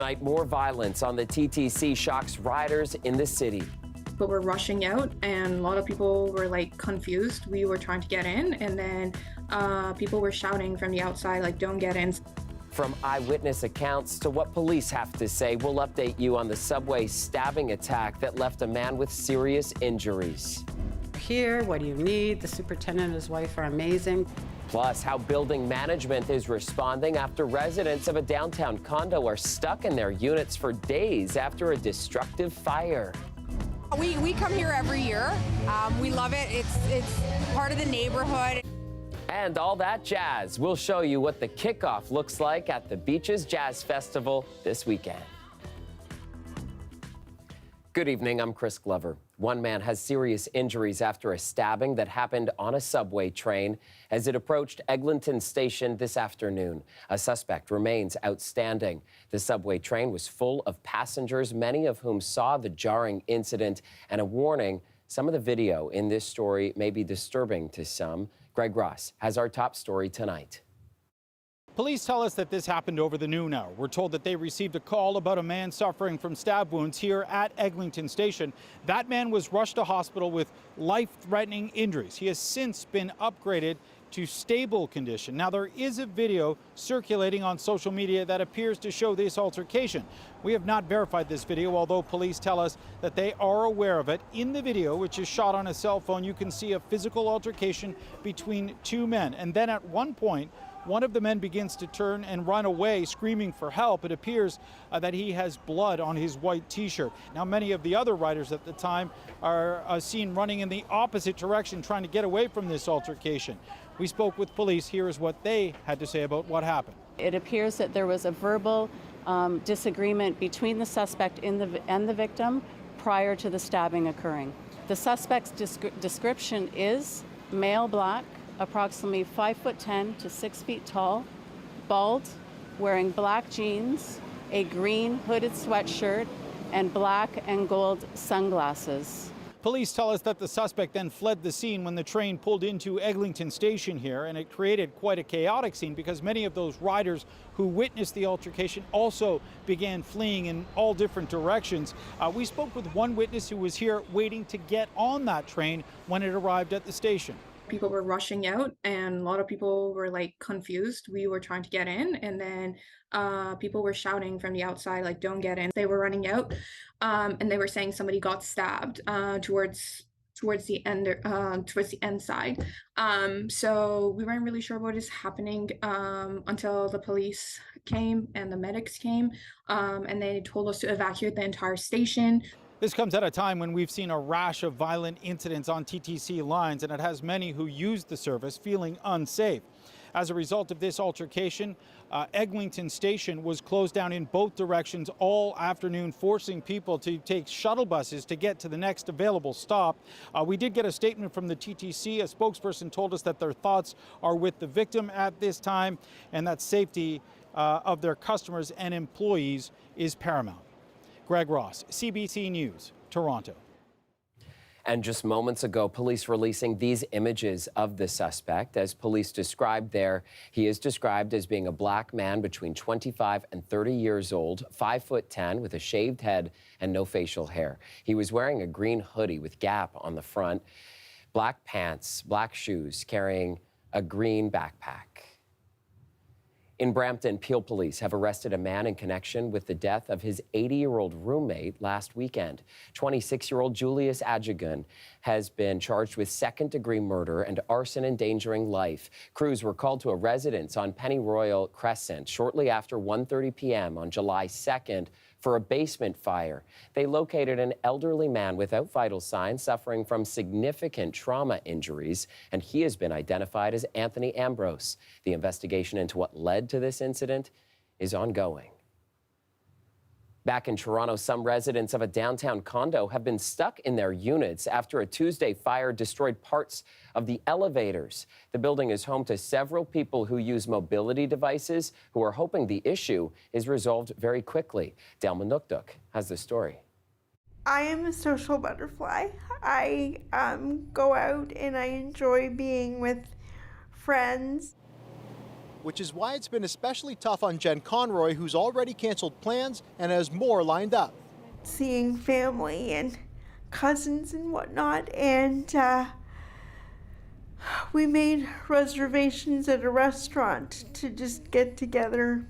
Tonight, more violence on the TTC shocks riders in the city. People were rushing out and a lot of people were like confused. We were trying to get in and then people were shouting from the outside like, don't get in. From eyewitness accounts to what police have to say, we'll update you on the subway stabbing attack that left a man with serious injuries. Here, what do you need? The superintendent and his wife are amazing. Plus, how building management is responding after residents of a downtown condo are stuck in their units for days after a destructive fire. We come here every year. We love it. It's part of the neighborhood. And all that jazz. We'll show you what the kickoff looks like at the Beaches Jazz Festival this weekend. Good evening, I'm Chris Glover. One man has serious injuries after a stabbing that happened on a subway train as it approached Eglinton Station this afternoon. A suspect remains outstanding. The subway train was full of passengers, many of whom saw the jarring incident. And a warning, some of the video in this story may be disturbing to some. Greg Ross has our top story tonight. Police tell us that this happened over the noon hour. We're told that they received a call about a man suffering from stab wounds here at Eglinton Station. That man was rushed to hospital with life-threatening injuries. He has since been upgraded to stable condition. Now, there is a video circulating on social media that appears to show this altercation. We have not verified this video, although police tell us that they are aware of it. In the video, which is shot on a cell phone, you can see a physical altercation between two men. And then at one point, one of the men begins to turn and run away, screaming for help. It appears that he has blood on his white T-shirt. Now, many of the other riders at the time are seen running in the opposite direction, trying to get away from this altercation. We spoke with police. Here is what they had to say about what happened. It appears that there was a verbal disagreement between the suspect and the victim prior to the stabbing occurring. The suspect's description is male, black, approximately 5'10" to 6 feet tall, bald, wearing black jeans, a green hooded sweatshirt, and black and gold sunglasses. Police tell us that the suspect then fled the scene when the train pulled into Eglinton Station here, and it created quite a chaotic scene because many of those riders who witnessed the altercation also began fleeing in all different directions. We spoke with one witness who was here waiting to get on that train when it arrived at the station. People were rushing out and a lot of people were like confused. We were trying to get in and then people were shouting from the outside like, don't get in. They were running out and they were saying somebody got stabbed towards the end side. So we weren't really sure what is happening until the police came and the medics came and they told us to evacuate the entire station. This comes at a time when we've seen a rash of violent incidents on TTC lines, and it has many who use the service feeling unsafe. As a result of this altercation, Eglinton Station was closed down in both directions all afternoon, forcing people to take shuttle buses to get to the next available stop. We did get a statement from the TTC. A spokesperson told us that their thoughts are with the victim at this time and that safety of their customers and employees is paramount. Greg Ross, CBC News, Toronto. And just moments ago, police releasing these images of the suspect. As police described there, he is described as being a black man between 25 and 30 years old, 5'10", with a shaved head and no facial hair. He was wearing a green hoodie with Gap on the front, black pants, black shoes, carrying a green backpack. In Brampton, Peel police have arrested a man in connection with the death of his 80-year-old roommate last weekend. 26-year-old Julius Adjigun has been charged with second-degree murder and arson endangering life. Crews were called to a residence on Pennyroyal Crescent shortly after 1:30 p.m. on July 2nd for a basement fire. They located an elderly man without vital signs suffering from significant trauma injuries, and he has been identified as Anthony Ambrose. The investigation into what led to this incident is ongoing. Back in Toronto, some residents of a downtown condo have been stuck in their units after a Tuesday fire destroyed parts of the elevators. The building is home to several people who use mobility devices who are hoping the issue is resolved very quickly. Delma Nukduk has the story. I am a social butterfly. I go out and I enjoy being with friends. which is why it's been especially tough on Jen Conroy, who's already canceled plans and has more lined up. Seeing family and cousins and whatnot, and we made reservations at a restaurant to just get together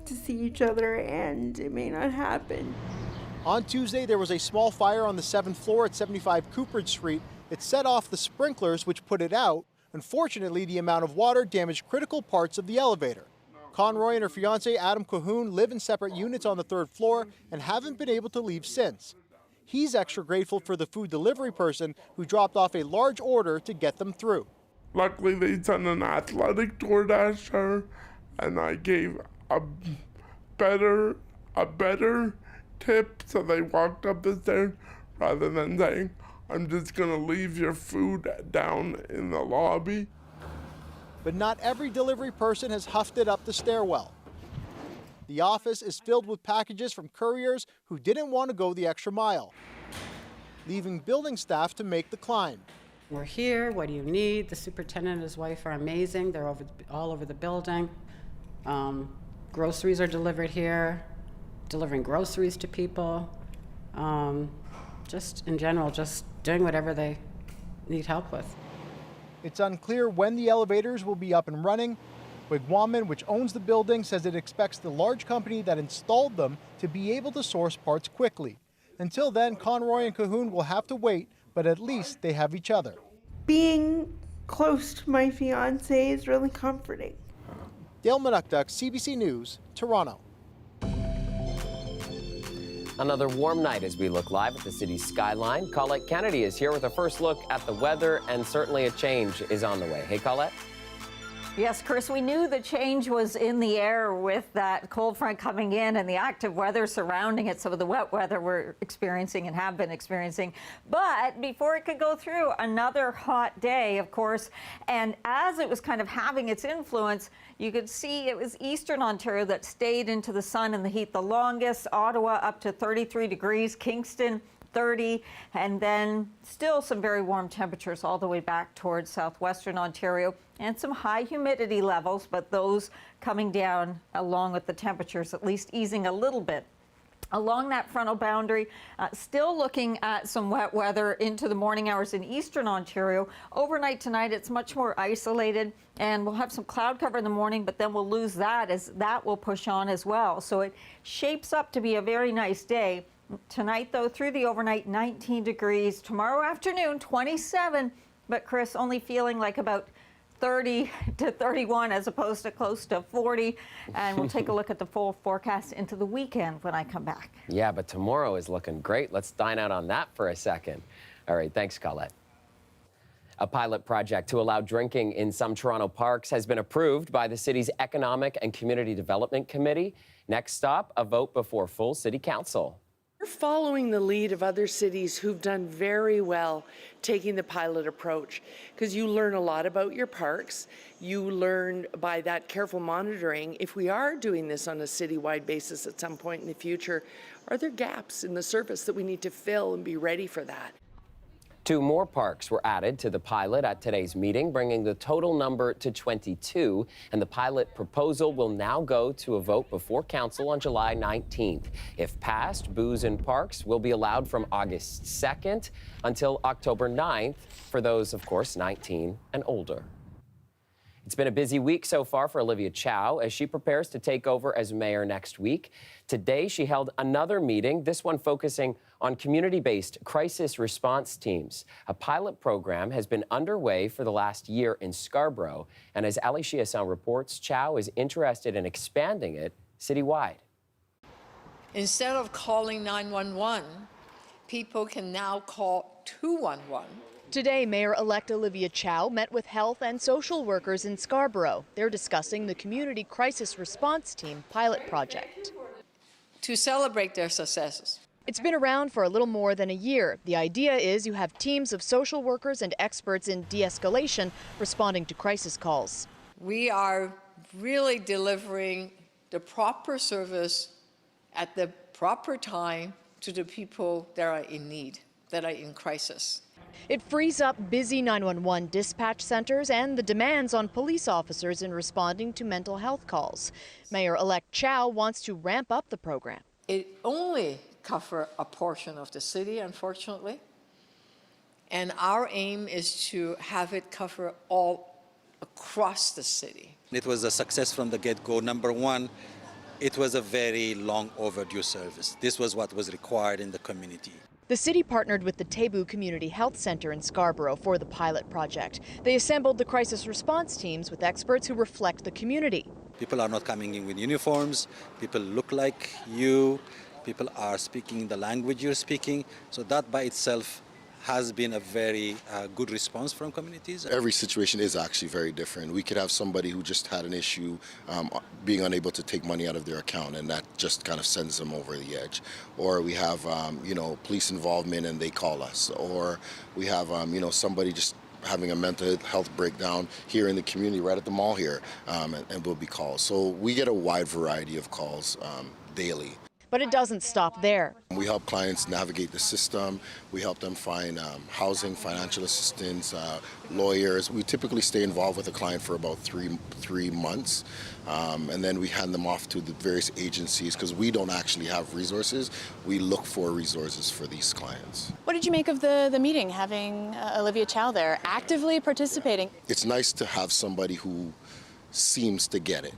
to see each other, and it may not happen. On Tuesday, there was a small fire on the 7th floor at 75 Cooperage Street. It set off the sprinklers, which put it out. Unfortunately, the amount of water damaged critical parts of the elevator. Conroy and her fiancé, Adam Cahoon, live in separate units on the 3rd floor and haven't been able to leave since. He's extra grateful for the food delivery person who dropped off a large order to get them through. Luckily, they sent an athletic DoorDasher, and I gave a better tip, so they walked up the stairs rather than saying, "I'm just gonna leave your food down in the lobby." But not every delivery person has huffed it up the stairwell. The office is filled with packages from couriers who didn't want to go the extra mile, leaving building staff to make the climb. We're here, what do you need? The superintendent and his wife are amazing. They're all over the building. Groceries are delivered here, delivering groceries to people. Just in general, just doing whatever they need help with. It's unclear when the elevators will be up and running. Wigwaman, which owns the building, says it expects the large company that installed them to be able to source parts quickly. Until then, Conroy and Cahoon will have to wait, but at least they have each other. Being close to my fiance is really comforting. Dale Manukduk, CBC News, Toronto. Another warm night as we look live at the city's skyline. Colette Kennedy is here with a first look at the weather, and certainly a change is on the way. Hey, Colette? Yes, Chris, we knew the change was in the air with that cold front coming in and the active weather surrounding it, some of the wet weather we're experiencing and have been experiencing. But before it could go through, another hot day, of course, and as it was kind of having its influence, you could see it was eastern Ontario that stayed into the sun and the heat the longest. Ottawa up to 33 degrees, Kingston 30, and then still some very warm temperatures all the way back towards southwestern Ontario, and some high humidity levels, but those coming down along with the temperatures, at least easing a little bit. Along that frontal boundary, still looking at some wet weather into the morning hours in eastern Ontario. Overnight tonight, it's much more isolated, and we'll have some cloud cover in the morning, but then we'll lose that as that will push on as well. So it shapes up to be a very nice day. Tonight, though, through the overnight, 19 degrees. Tomorrow afternoon, 27, but Chris, only feeling like about 30 to 31 as opposed to close to 40. And we'll take a look at the full forecast into the weekend when I come back. Yeah, but tomorrow is looking great. Let's dine out on that for a second. All right, thanks, Colette. A pilot project to allow drinking in some Toronto parks has been approved by the city's Economic and Community Development Committee. Next stop, a vote before full city council. We're following the lead of other cities who've done very well taking the pilot approach, because you learn a lot about your parks. You learn by that careful monitoring, if we are doing this on a citywide basis at some point in the future, are there gaps in the service that we need to fill and be ready for that? 2 more parks were added to the pilot at today's meeting, bringing the total number to 22. And the pilot proposal will now go to a vote before council on July 19th. If passed, booze in parks will be allowed from August 2nd until October 9th for those, of course, 19 and older. It's been a busy week so far for Olivia Chow as she prepares to take over as mayor next week. Today, she held another meeting, this one focusing on community-based crisis response teams. A pilot program has been underway for the last year in Scarborough. And as Ali Chiasson reports, Chow is interested in expanding it citywide. Instead of calling 911, people can now call 211. Today, Mayor-elect Olivia Chow met with health and social workers in Scarborough. They're discussing the Community Crisis Response Team pilot project. To celebrate their successes. It's been around for a little more than a year. The idea is you have teams of social workers and experts in de-escalation responding to crisis calls. We are really delivering the proper service at the proper time to the people that are in need, that are in crisis. It frees up busy 911 dispatch centers and the demands on police officers in responding to mental health calls. Mayor-elect Chow wants to ramp up the program. It only covers a portion of the city, unfortunately. And our aim is to have it cover all across the city. It was a success from the get-go. Number one, it was a very long overdue service. This was what was required in the community. The city partnered with the Tebu Community Health Center in Scarborough for the pilot project. They assembled the crisis response teams with experts who reflect the community. People are not coming in with uniforms. People look like you. People are speaking the language you're speaking. So that by itself has been a very good response from communities. Every situation is actually very different. We could have somebody who just had an issue being unable to take money out of their account, and that just kind of sends them over the edge. Or we have, police involvement and they call us. Or we have, somebody just having a mental health breakdown here in the community right at the mall here, and will be called. So we get a wide variety of calls daily. But it doesn't stop there. We help clients navigate the system. We help them find housing, financial assistance, lawyers. We typically stay involved with a client for about three months, and then we hand them off to the various agencies because we don't actually have resources. We look for resources for these clients. What did you make of the meeting, having Olivia Chow there, actively participating? It's nice to have somebody who seems to get it.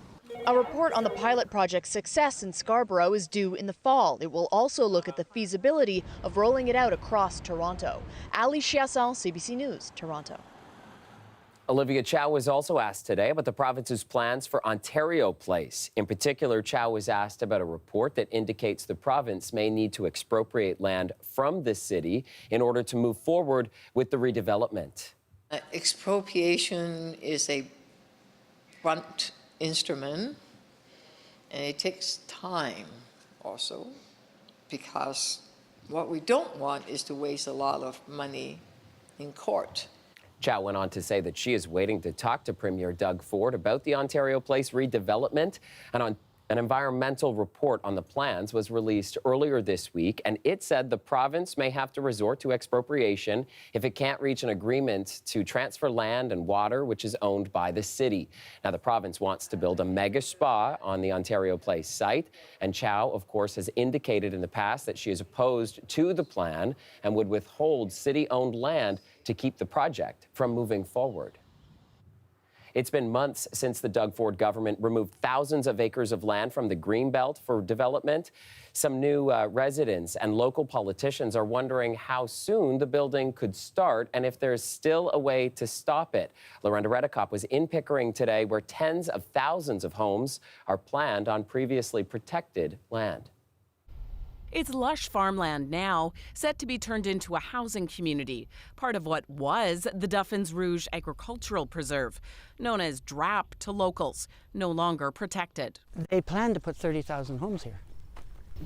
A report on the pilot project's success in Scarborough is due in the fall. It will also look at the feasibility of rolling it out across Toronto. Ali Chiasson, CBC News, Toronto. Olivia Chow was also asked today about the province's plans for Ontario Place. In particular, Chow was asked about a report that indicates the province may need to expropriate land from the city in order to move forward with the redevelopment. Expropriation is a blunt instrument, and it takes time also, because what we don't want is to waste a lot of money in court. Chow went on to say that she is waiting to talk to Premier Doug Ford about the Ontario Place redevelopment. And an environmental report on the plans was released earlier this week, and it said the province may have to resort to expropriation if it can't reach an agreement to transfer land and water which is owned by the city. Now, the province wants to build a mega spa on the Ontario Place site, and Chow, of course, has indicated in the past that she is opposed to the plan and would withhold city-owned land to keep the project from moving forward. It's been months since the Doug Ford government removed thousands of acres of land from the Greenbelt for development. Some new residents and local politicians are wondering how soon the building could start and if there's still a way to stop it. Lorenda Redekop was in Pickering today, where tens of thousands of homes are planned on previously protected land. It's lush farmland now, set to be turned into a housing community, part of what was the Duffins Rouge Agricultural Preserve, known as DRAP to locals, no longer protected. They plan to put 30,000 homes here.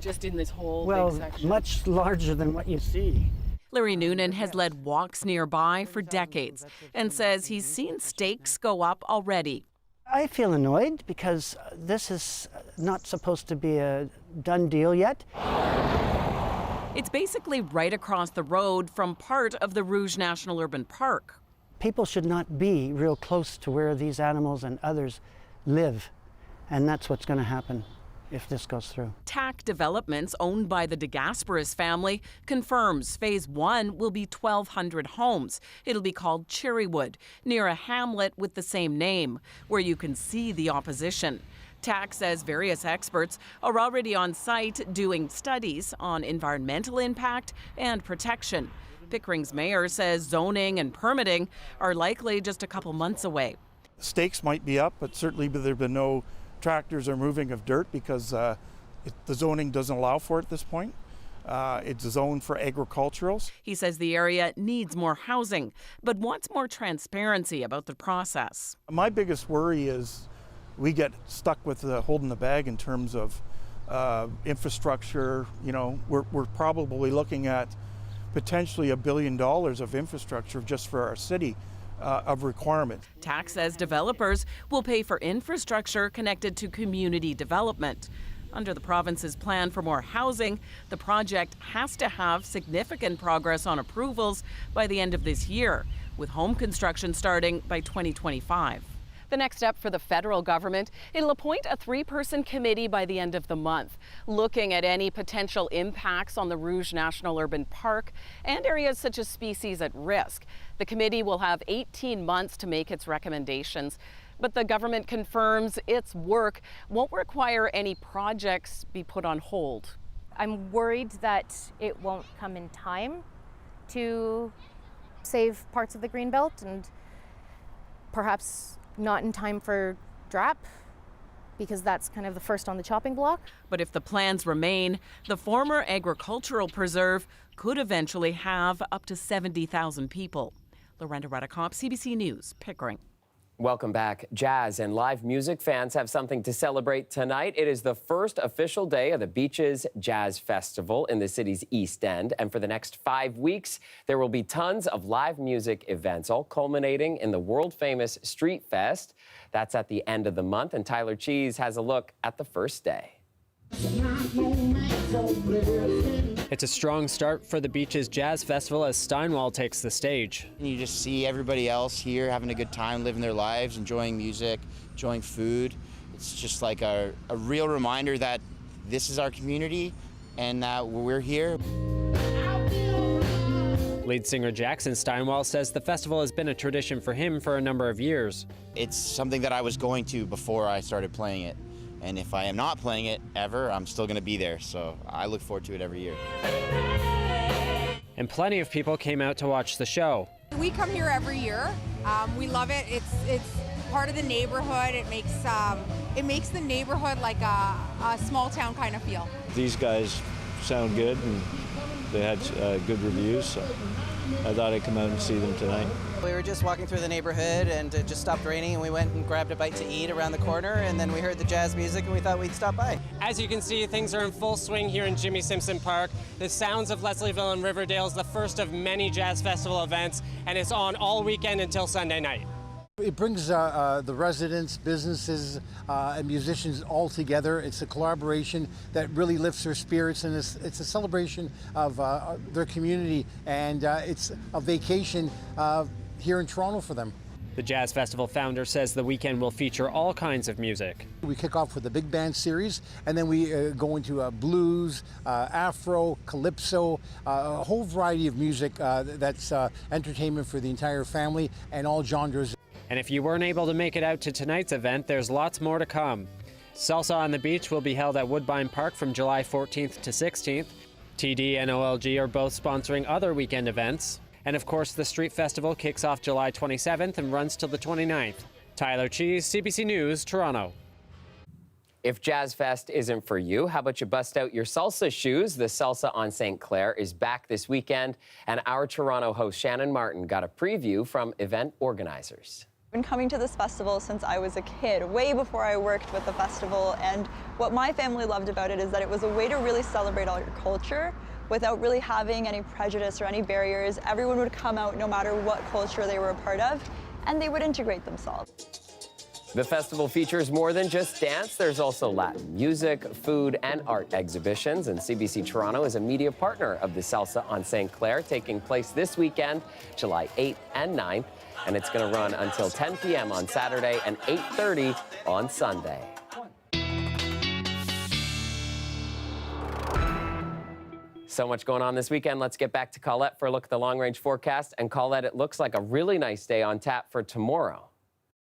Just in this whole big section? Much larger than what you see. Larry Noonan has led walks nearby for decades and says he's seen stakes go up already. I feel annoyed because this is not supposed to be a done deal yet. It's basically right across the road from part of the Rouge National Urban Park. People should not be real close to where these animals and others live, and that's what's going to happen if this goes through. TAC Developments, owned by the DeGasperis family, confirms Phase 1 will be 1,200 homes. It'll be called Cherrywood, near a hamlet with the same name, where you can see the opposition. TAC says various experts are already on site doing studies on environmental impact and protection. Pickering's mayor says zoning and permitting are likely just a couple months away. Stakes might be up, but certainly there have been no tractors or moving of dirt because the zoning doesn't allow for it at this point. It's zoned for agriculturals. He says the area needs more housing, but wants more transparency about the process. My biggest worry is we get stuck with holding the bag in terms of infrastructure. You know, we're probably looking at potentially $1 billion of infrastructure just for our city of requirement. TAC says developers will pay for infrastructure connected to community development. Under the province's plan for more housing, the project has to have significant progress on approvals by the end of this year, with home construction starting by 2025. The next step for the federal government, it'll appoint a 3-person committee by the end of the month, looking at any potential impacts on the Rouge National Urban Park and areas such as species at risk. The committee will have 18 months to make its recommendations, but the government confirms its work won't require any projects be put on hold. I'm worried that it won't come in time to save parts of the Greenbelt, and perhaps not in time for DRAP, because that's kind of the first on the chopping block. But if the plans remain, the former agricultural preserve could eventually have up to 70,000 people. Lorenda Reddekopp, CBC News, Pickering. Welcome back. Jazz and live music fans have something to celebrate tonight. It is the first official day of the Beaches Jazz Festival in the city's East End. And for the next 5 weeks, there will be tons of live music events, all culminating in the world-famous Street Fest. That's at the end of the month. And Tyler Cheese has a look at the first day. It's a strong start for the Beaches Jazz Festival as Steinwall takes the stage. And you just see everybody else here having a good time, living their lives, enjoying music, enjoying food. It's just like a real reminder that this is our community and that we're here. Lead singer Jackson Steinwall says the festival has been a tradition for him for a number of years. It's something that I was going to before I started playing it. And if I am not playing it ever, I'm still going to be there. So I look forward to it every year. And plenty of people came out to watch the show. We come here every year. We love it. It's part of the neighborhood. It makes the neighborhood like a small town kind of feel. These guys sound good and they had good reviews. So I thought I'd come out and see them tonight. We were just walking through the neighborhood and it just stopped raining and we went and grabbed a bite to eat around the corner, and then we heard the jazz music and we thought we'd stop by. As you can see, things are in full swing here in Jimmy Simpson Park. The sounds of Leslieville and Riverdale is the first of many jazz festival events, and it's on all weekend until Sunday night. It brings the residents, businesses, and musicians all together. It's a collaboration that really lifts their spirits, and it's a celebration of their community, and it's a vacation here in Toronto for them. The Jazz Festival founder says the weekend will feature all kinds of music. We kick off with the big band series, and then we go into blues, Afro, Calypso, a whole variety of music that's entertainment for the entire family and all genres. And if you weren't able to make it out to tonight's event, there's lots more to come. Salsa on the Beach will be held at Woodbine Park from July 14th to 16th. TD and OLG are both sponsoring other weekend events. And of course, the Street Festival kicks off July 27th and runs till the 29th. Tyler Cheese, CBC News, Toronto. If Jazz Fest isn't for you, how about you bust out your salsa shoes? The Salsa on St. Clair is back this weekend, and our Toronto host Shannon Martin got a preview from event organizers. I've been coming to this festival since I was a kid, way before I worked with the festival, and what my family loved about it is that it was a way to really celebrate all your culture without really having any prejudice or any barriers. Everyone would come out no matter what culture they were a part of, and they would integrate themselves. The festival features more than just dance. There's also Latin music, food, and art exhibitions. And CBC Toronto is a media partner of the Salsa on St. Clair, taking place this weekend, July 8th and 9th. And it's going to run until 10 p.m. on Saturday and 8:30 on Sunday. So much going on this weekend. Let's get back to Colette for a look at the long-range forecast. And Colette, it looks like a really nice day on tap for tomorrow.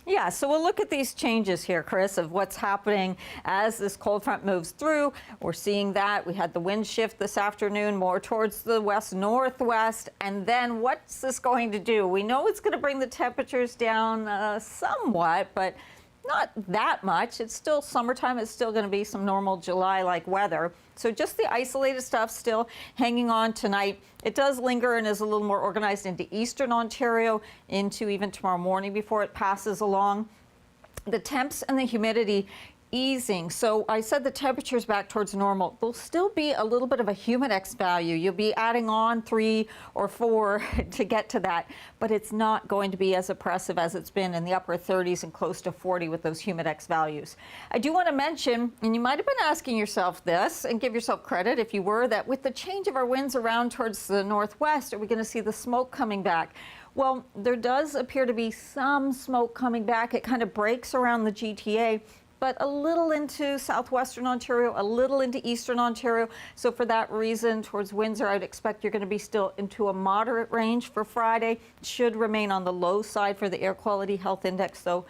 Yeah, so we'll look at these changes here, Chris, of what's happening as this cold front moves through. We're seeing that. We had the wind shift this afternoon more towards the west-northwest. And then what's this going to do? We know it's going to bring the temperatures down somewhat, but not that much. It's still summertime. It's still going to be some normal July-like weather. So just the isolated stuff still hanging on tonight. It does linger and is a little more organized into eastern Ontario, into even tomorrow morning before it passes along. The temps and the humidity easing. So I said the temperature's back towards normal. There'll still be a little bit of a humidex value. You'll be adding on 3 or 4 to get to that, but it's not going to be as oppressive as it's been in the upper 30s and close to 40 with those humidex values. I do want to mention, and you might have been asking yourself this, and give yourself credit if you were, that with the change of our winds around towards the northwest, are we going to see the smoke coming back? Well, there does appear to be some smoke coming back. It kind of breaks around the GTA, but a little into southwestern Ontario, a little into eastern Ontario. So for that reason, towards Windsor, I'd expect you're going to be still into a moderate range for Friday. It should remain on the low side for the air quality health index, though,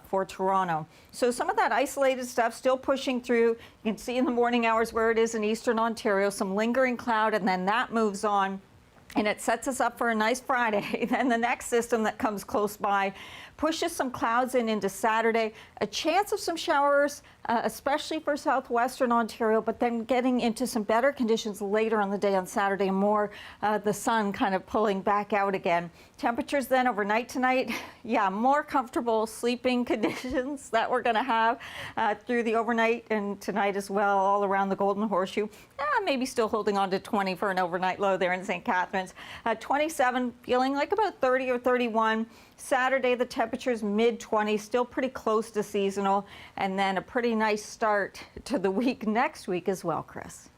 for Toronto. So some of that isolated stuff still pushing through. You can see in the morning hours where it is in eastern Ontario, some lingering cloud, and then that moves on. And it sets us up for a nice Friday. Then the next system that comes close by pushes some clouds into Saturday. A chance of some showers, especially for southwestern Ontario, but then getting into some better conditions later on the day on Saturday, and more the sun kind of pulling back out again. Temperatures then overnight tonight, yeah, more comfortable sleeping conditions that we're going to have through the overnight and tonight as well, all around the Golden Horseshoe. Maybe still holding on to 20 for an overnight low there in St. Catharines. 27, feeling like about 30 or 31. Saturday, the temperature's mid-20s, still pretty close to seasonal, and then a pretty nice start to the week next week as well, Chris.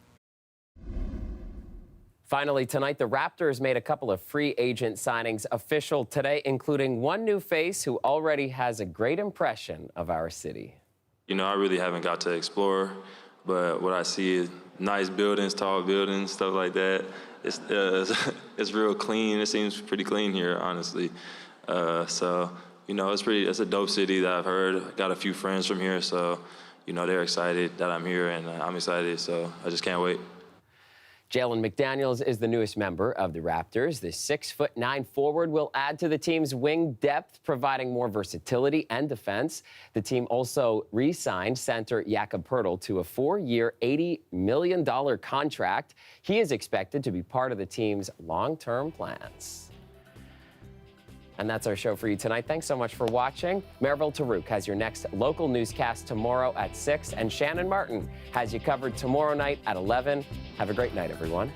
Finally, tonight, the Raptors made a couple of free agent signings official today, including one new face who already has a great impression of our city. You know, I really haven't got to explore, but what I see is nice buildings, tall buildings, stuff like that. It's real clean. It seems pretty clean here, honestly. So, you know, it's a dope city that I've heard. I got a few friends from here, so, you know, they're excited that I'm here, and I'm excited, so I just can't wait. Jalen McDaniels is the newest member of the Raptors. The 6'9" forward will add to the team's wing depth, providing more versatility and defense. The team also re-signed center Jakob Poeltl to a 4-year, $80 million contract. He is expected to be part of the team's long-term plans. And that's our show for you tonight. Thanks so much for watching. Maribel Tarouk has your next local newscast tomorrow at 6, and Shannon Martin has you covered tomorrow night at 11. Have a great night, everyone.